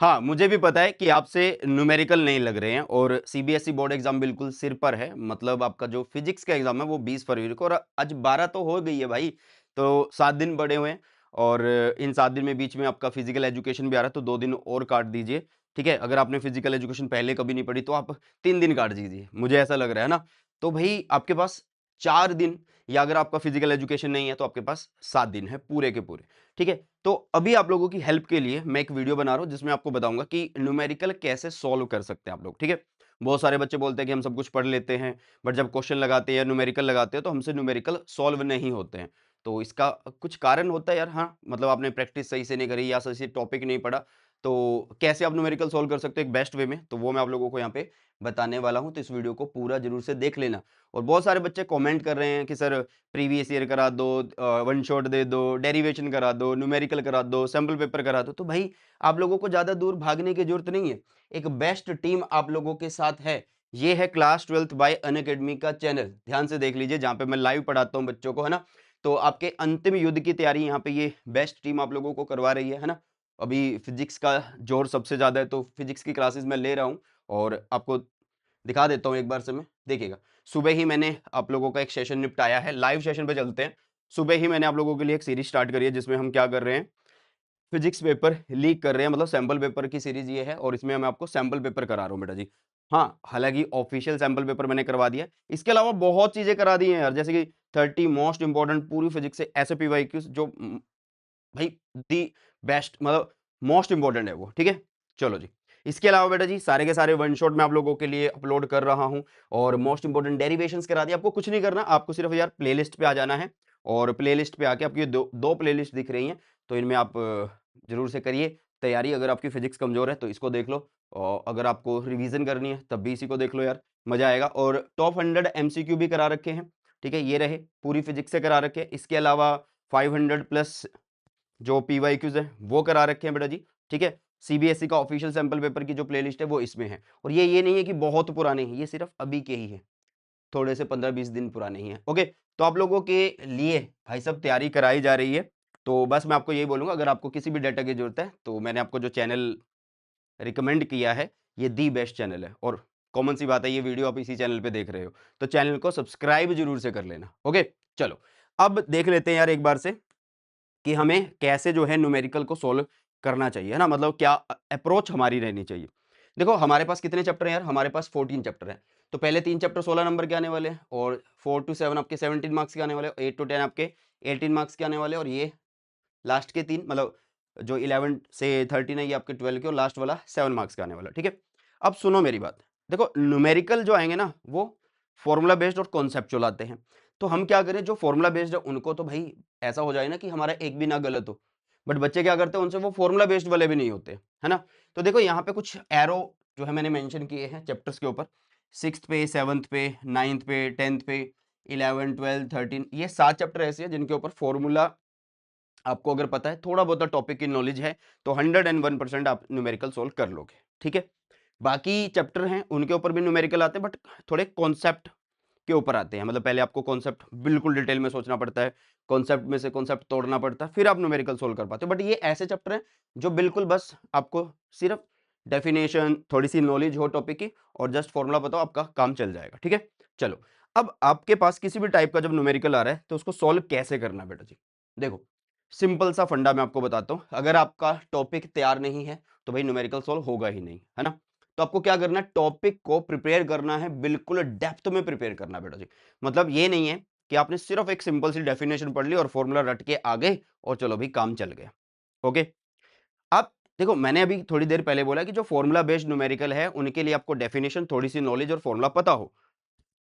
हाँ, मुझे भी पता है कि आपसे न्यूमेरिकल नहीं लग रहे हैं और सीबीएसई बोर्ड एग्ज़ाम बिल्कुल सिर पर है। मतलब आपका जो फिज़िक्स का एग्ज़ाम है वो 20 फरवरी को और आज 12 तो हो गई है भाई। तो 7 दिन बड़े हुए हैं और इन 7 दिन में बीच में आपका फिज़िकल एजुकेशन भी आ रहा है तो 2 दिन और काट दीजिए, ठीक है? अगर आपने फिज़िकल एजुकेशन पहले कभी नहीं पढ़ी तो आप 3 दिन काट दीजिए, मुझे ऐसा लग रहा है ना? तो भई आपके पास 4 दिन या अगर आपका फिज़िकल एजुकेशन नहीं है तो आपके पास 7 दिन है पूरे के पूरे, ठीक है? तो अभी आप लोगों की हेल्प के लिए मैं एक वीडियो बना रहा हूँ जिसमें आपको बताऊंगा कि न्यूमेरिकल कैसे सॉल्व कर सकते हैं आप लोग, ठीक है? बहुत सारे बच्चे बोलते हैं कि हम सब कुछ पढ़ लेते हैं, बट जब क्वेश्चन लगाते हैं या न्यूमेरिकल लगाते हैं तो हमसे न्यूमेरिकल सॉल्व नहीं होते हैं। तो इसका कुछ कारण होता है यार, हाँ, मतलब आपने प्रैक्टिस सही से नहीं करी या सही से टॉपिक नहीं पढ़ा, तो कैसे आप न्यूमेरिकल सॉल्व कर सकते हो एक बेस्ट वे में, तो वो मैं आप लोगों को यहाँ पे बताने वाला हूँ। तो इस वीडियो को पूरा जरूर से देख लेना। और बहुत सारे बच्चे कमेंट कर रहे हैं कि सर प्रीवियस ईयर करा दो, वन शॉट दे दो, डेरिवेशन करा दो, न्यूमेरिकल करा दो, सैंपल पेपर करा दो। तो भाई आप लोगों को ज़्यादा दूर भागने की ज़रूरत नहीं है। एक बेस्ट टीम आप लोगों के साथ है। ये है क्लास 12th बाय अनअकैडमी का चैनल। ध्यान से देख लीजिए, जहाँ पे मैं लाइव पढ़ाता हूँ बच्चों को, है ना? तो आपके अंतिम युद्ध की तैयारी यहाँ पे ये बेस्ट टीम आप लोगों को करवा रही है ना? अभी फिजिक्स का ज़ोर सबसे ज़्यादा है तो फिजिक्स की क्लासेस मैं ले रहा हूँ और आपको दिखा देता हूँ एक बार से मैं, देखिएगा। सुबह ही मैंने आप लोगों का एक सेशन निपटाया है, लाइव सेशन पे चलते हैं। सुबह ही मैंने आप लोगों के लिए एक सीरीज़ स्टार्ट करी है जिसमें हम क्या कर रहे हैं, फिजिक्स पेपर लीक कर रहे हैं, मतलब सैंपल पेपर की सीरीज़ ये है और इसमें मैं आपको सैंपल पेपर करा रहा हूँ बेटा जी। हाँ, हालाँकि ऑफ़िशियल सैंपल पेपर मैंने करवा दिया है। इसके अलावा बहुत चीज़ें करा दी हैं यार, जैसे कि 30 मोस्ट इम्पोर्टेंट पूरी फिजिक्स से ऐसे पीवाईक्यूज़ जो भाई दी बेस्ट, मतलब मोस्ट इम्पोर्टेंट है वो, ठीक है? चलो जी। इसके अलावा बेटा जी सारे के सारे वन शॉट मैं आप लोगों के लिए अपलोड कर रहा हूँ और मोस्ट इम्पोर्टेंट डेरिवेशंस करा दिए। आपको कुछ नहीं करना, आपको सिर्फ यार प्लेलिस्ट पे आ जाना है और प्लेलिस्ट पे आके आपकी ये दो प्लेलिस्ट दिख रही हैं, तो इनमें आप ज़रूर से करिए तैयारी। अगर आपकी फिजिक्स कमज़ोर है तो इसको देख लो और अगर आपको रिवीज़न करनी है तब भी इसी को देख लो यार, मज़ा आएगा। और टॉप 100 एमसीक्यू भी करा रखे हैं, ठीक है? ये रहे, पूरी फिजिक्स से करा रखे हैं। इसके अलावा 500 प्लस जो पीवाईक्यूज़ हैं, वो करा रखे हैं बेटा जी, ठीक है? सीबीएसई का ऑफिशियल सैंपल पेपर की जो प्लेलिस्ट है, वो इसमें है। और ये नहीं है कि बहुत पुराने हैं, ये सिर्फ़ अभी के ही हैं, थोड़े से 15-20 दिन पुराने ही हैं, ओके? तो आप लोगों के लिए भाई साहब तैयारी कराई जा रही है, तो बस मैं आपको यही बोलूँगा, अगर आपको किसी भी डाटा की ज़रूरत है, तो मैंने आपको जो चैनल रिकमेंड किया है, ये दी बेस्ट चैनल है और कॉमन सी बात है, ये वीडियो आप इसी चैनल पे देख रहे हो, तो चैनल को सब्सक्राइब ज़रूर से कर लेना, ओके? चलो, अब देख लेते हैं यार एक बार से कि हमें कैसे जो है न्यूमेरिकल को सोल्व करना चाहिए, है ना? मतलब क्या अप्रोच हमारी रहनी चाहिए। देखो हमारे पास कितने चैप्टर हैं यार? हमारे पास 14 चैप्टर हैं। तो पहले 3 चैप्टर 16 नंबर के आने वाले हैं और 4 टू 7 आपके 17 मार्क्स के आने वाले हैं, 8 टू 10 आपके 18 मार्क्स के आने वाले हैं और ये लास्ट के 3 मतलब जो 11 से 13 है ये आपके 12 के और लास्ट वाला 7 मार्क्स का आने वाला है, ठीक है? अब सुनो मेरी बात। देखो न्यूमेरिकल जो आएँगे ना, वो फ़ॉर्मूला बेस्ड और कॉन्सेप्चुअल आते हैं। तो हम क्या करें, जो फ़ॉर्मूला बेस्ड है उनको तो भई ऐसा हो जाए ना कि हमारा एक भी ना गलत हो। बट बच्चे क्या करते हैं, उनसे वो फ़ॉर्मूला बेस्ड वाले भी नहीं होते, है ना? तो देखो यहाँ पे कुछ एरो जो है मैंने मेंशन किए हैं चैप्टर्स के ऊपर। 6th पे, 7th पे, 9th पे, 10th पे, 11, 12, 13, ये 7 चैप्टर ऐसे हैं जिनके ऊपर फ़ॉर्मूला आपको अगर पता है, थोड़ा बहुत टॉपिक की नॉलेज है, तो 101% आप न्यूमेरिकल सोल्व कर लोगे, ठीक है? बाकी चैप्टर हैं, उनके ऊपर भी न्यूमेरिकल आते हैं, बट थोड़े कॉन्सेप्ट के ऊपर आते हैं। मतलब पहले आपको कॉन्सेप्ट बिल्कुल डिटेल में सोचना पड़ता है, कॉन्सेप्ट में से कॉन्सेप्ट तोड़ना पड़ता है, फिर आप न्यूमेरिकल सोल्व कर पाते हो। बट ये ऐसे चैप्टर हैं, जो बिल्कुल बस आपको सिर्फ डेफिनेशन, थोड़ी-सी नॉलेज हो टॉपिक की और जस्ट फॉर्मूला बताओ, आपका काम चल जाएगा, ठीक है? चलो, अब आपके पास किसी भी टाइप का जब न्यूमेरिकल आ रहा है, तो उसको सोल्व कैसे करना है बेटा जी? देखो, सिंपल सा फंडा मैं आपको बताता हूँ। अगर आपका टॉपिक तैयार नहीं है, तो भाई न्यूमेरिकल सॉल्व होगा ही नहीं, है ना? तो आपको क्या करना है, टॉपिक को प्रिपेयर करना है, बिल्कुल डेप्थ में प्रिपेयर करना है बेटा जी। मतलब ये नहीं है कि आपने सिर्फ एक सिंपल सी डेफिनेशन पढ़ ली और फॉर्मूला रट के आ गए और चलो भाई काम चल गया। ओके? अब देखो मैंने अभी थोड़ी देर पहले बोला कि जो फॉर्मूला बेस्ड न्यूमेरिकल है, उनके लिए आपको डेफिनेशन, थोड़ी-सी नॉलेज और फॉर्मूला पता हो।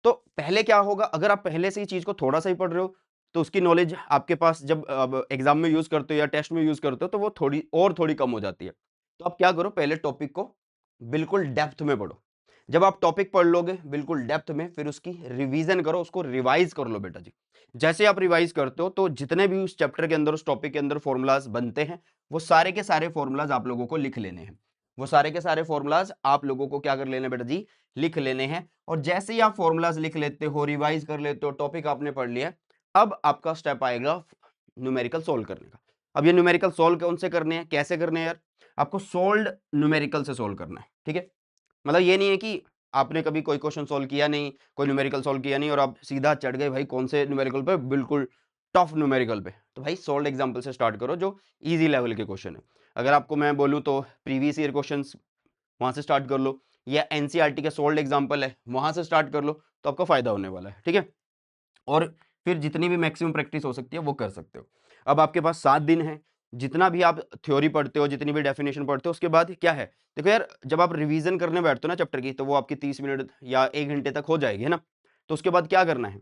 तो पहले क्या होगा, अगर आप पहले से ही चीज़ को थोड़ा-सा ही पढ़ रहे हो, तो उसकी नॉलेज आपके पास जब अब एग्ज़ाम में यूज़ करते हो या टेस्ट में यूज़ करते हो, तो वो थोड़ी कम हो जाती है। तो आप क्या करो, पहले टॉपिक को बिल्कुल डेप्थ में पढ़ो। जब आप टॉपिक पढ़ लोगे बिल्कुल डेप्थ में, फिर उसकी रिवीज़न करो, उसको रिवाइज़ कर लो बेटा जी। जैसे आप रिवाइज़ करते हो, तो जितने भी उस चैप्टर के अंदर, उस टॉपिक के अंदर फ़ॉर्मूलाज़ बनते हैं, वो सारे के सारे फ़ॉर्मूलाज़ आप लोगों को लिख लेने हैं। वो सारे के सारे फ़ॉर्मूलाज़ आप लोगों को क्या कर लेने हैं बेटा जी, लिख लेने हैं। और जैसे ही आप फ़ॉर्मूलाज़ लिख लेते हो, रिवाइज़ कर लेते हो, टॉपिक आपने पढ़ लिया है, अब आपका स्टेप आएगा न्यूमेरिकल सॉल्व करने का। अब ये न्यूमेरिकल सॉल्व कौन से करने हैं, कैसे करने हैं यार? आपको सोल्व्ड न्यूमेरिकल से सोल्व करना है, ठीक है? मतलब ये नहीं है कि आपने कभी कोई क्वेश्चन सोल्व किया नहीं, कोई न्यूमेरिकल सोल्व किया नहीं और आप सीधा चढ़ गए भाई कौन से न्यूमेरिकल पे, बिल्कुल टफ न्यूमेरिकल पे। तो भाई सोल्व्ड एग्जांपल से स्टार्ट करो जो ईज़ी लेवल के क्वेश्चन है। अगर आपको मैं बोलूँ तो प्रीवियस ईयर क्वेश्चंस वहाँ से स्टार्ट कर लो या एनसीईआरटी के सोल्व्ड एग्जांपल है, वहाँ से स्टार्ट कर लो तो आपको फ़ायदा होने वाला है, ठीक है? और फिर जितनी भी मैक्सिमम प्रैक्टिस हो सकती है वो कर सकते हो। अब आपके पास 7 दिन हैं, जितना भी आप थ्योरी पढ़ते हो, जितनी भी डेफिनेशन पढ़ते हो उसके बाद क्या है, देखो यार जब आप रिवीजन करने बैठते हो ना चैप्टर की तो वो आपकी 30 मिनट या 1 घंटे तक हो जाएगी, है ना? तो उसके बाद क्या करना है?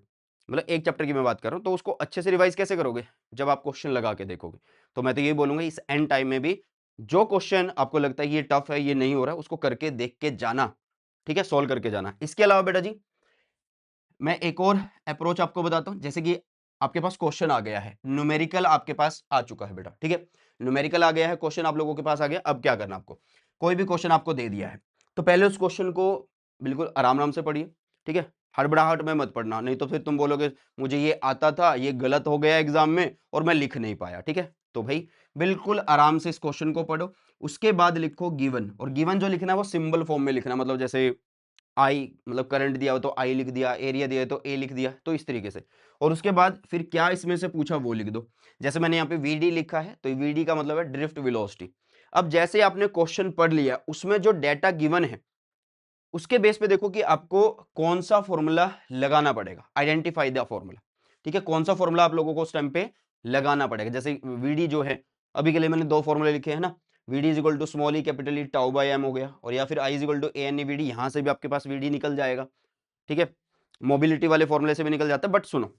मतलब एक चैप्टर की मैं बात कर रहा हूँ, तो उसको अच्छे से रिवाइज़ कैसे करोगे? जब आप क्वेश्चन लगा के देखोगे। तो मैं तो यही बोलूँगा इस एंड टाइम में भी जो क्वेश्चन आपको लगता है ये टफ है, ये नहीं हो रहा है, उसको करके देख के जाना, ठीक है? सॉल्व करके जाना। इसके अलावा बेटा जी मैं एक और अप्रोच आपको बताता हूँ, जैसे कि आपके पास क्वेश्चन आ गया है, न्यूमेरिकल आपके पास आ चुका है बेटा, ठीक है? न्यूमेरिकल आ गया है, क्वेश्चन आप लोगों के पास आ गया, अब क्या करना आपको? कोई भी क्वेश्चन आपको दे दिया है, तो पहले उस क्वेश्चन को बिल्कुल आराम-आराम से पढ़िए, ठीक है? हड़बड़ाहट में मत पढ़ना, नहीं तो फिर तुम बोलोगे मुझे ये आता था, ये गलत हो गया एग्ज़ाम में और मैं लिख नहीं पाया, ठीक है? तो भई बिल्कुल आराम से इस क्वेश्चन को पढ़ो, उसके बाद लिखो गिवन और गिवन जो लिखना है वो सिंबल फॉर्म में लिखना है, मतलब जैसे आई मतलब करंट दिया हो तो आई लिख दिया, एरिया दिया है तो ए लिख दिया, तो इस तरीके से। और उसके बाद फिर क्या इसमें से पूछा वो लिख दो। जैसे मैंने यहाँ पे वीडी लिखा है, तो वीडी का मतलब है ड्रिफ्ट वेलोसिटी। अब जैसे आपने क्वेश्चन पढ़ लिया, उसमें जो डेटा गिवन है, उसके बेस पे देखो कि आपको कौन-सा फ़ॉर्मूला लगाना पड़ेगा, आइडेंटिफाई द फ़ॉर्मूला, ठीक है? कौन-सा फ़ॉर्मूला आप लोगों को उस टाइम पे लगाना पड़ेगा। जैसे वीडी जो है, अभी के लिए मैंने 2 फ़ॉर्मूले लिखे हैं ना, VD is equal to small e capital E tau by m हो गया और या फिर I is equal to A n e VD, यहाँ से भी आपके पास वीडी निकल जाएगा। ठीक है? मोबिलिटी वाले फ़ॉर्मूले से भी निकल जाता है, बट सुनो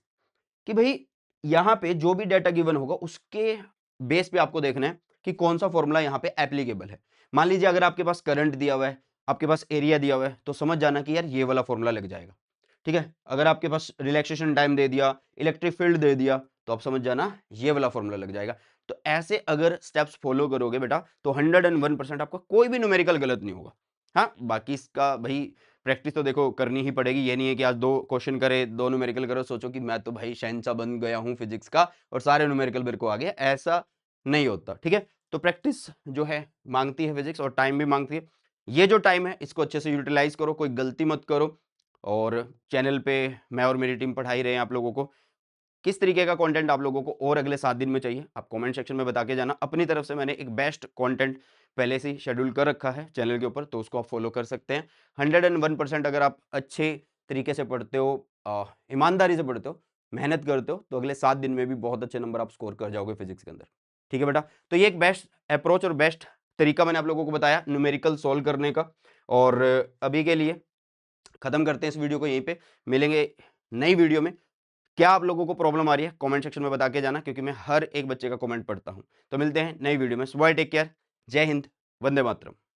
कि भई यहाँ पे जो भी डाटा गिवन होगा उसके बेस पे आपको देखना है कि कौन-सा फ़ॉर्मूला यहाँ पे एप्लीकेबल है। मान लीजिए अगर आपके पास करंट दिया हुआ है, आपके पास एरिया दिया हुआ है, तो समझ जाना कि यार ये वाला फ़ॉर्मूला लग जाएगा। ठीक है? अगर आपके पास रिलैक्सेशन टाइम दे दिया, इलेक्ट्रिक फील्ड दे दिया, तो आप समझ जाना ये वाला फ़ॉर्मूला लग जाएगा। तो ऐसे अगर स्टेप्स फ़ॉलो करोगे बेटा, तो 101% आपका कोई भी न्यूमेरिकल गलत नहीं होगा। हाँ, बाकी इसका भई प्रैक्टिस तो देखो करनी ही पड़ेगी। ये नहीं है कि आज 2 क्वेश्चन करे, 2 न्यूमेरिकल करो, सोचो कि मैं तो भाई शहंशाह बन गया हूँ फिज़िक्स का और सारे न्यूमेरिकल मेरे को आ गए, ऐसा नहीं होता, ठीक है? तो प्रैक्टिस जो है माँगती है फिज़िक्स और टाइम भी माँगती है। ये जो टाइम है इसको अच्छे से यूटिलाइज़ करो, कोई गलती मत करो और चैनल पे मैं और मेरी टीम पढ़ा ही रहे हैं आप लोगों को। किस तरीके का कंटेंट आप लोगों को और अगले 7 दिन में चाहिए, आप कमेंट सेक्शन में बता के जाना। अपनी तरफ से मैंने एक बेस्ट कंटेंट पहले से ही शेड्यूल कर रखा है चैनल के ऊपर, तो उसको आप फॉलो कर सकते हैं। 101% अगर आप अच्छे तरीके से पढ़ते हो, ईमानदारी से पढ़ते हो, मेहनत करते हो, तो अगले 7 दिन में भी बहुत अच्छे नंबर आप स्कोर कर जाओगे फिज़िक्स के अंदर। ठीक है बेटा? तो ये एक बेस्ट अप्रोच और बेस्ट तरीका मैंने आप लोगों को बताया न्यूमेरिकल सॉल्व करने का और अभी के लिए खत्म करते हैं इस वीडियो को यहीं पे। मिलेंगे नई वीडियो में। क्या आप लोगों को प्रॉब्लम आ रही है? कमेंट सेक्शन में बता के जाना क्योंकि मैं हर एक बच्चे का कमेंट पढ़ता हूँ। तो मिलते हैं नई वीडियो में। बाय, टेक केयर, जय हिंद, वंदे मातरम।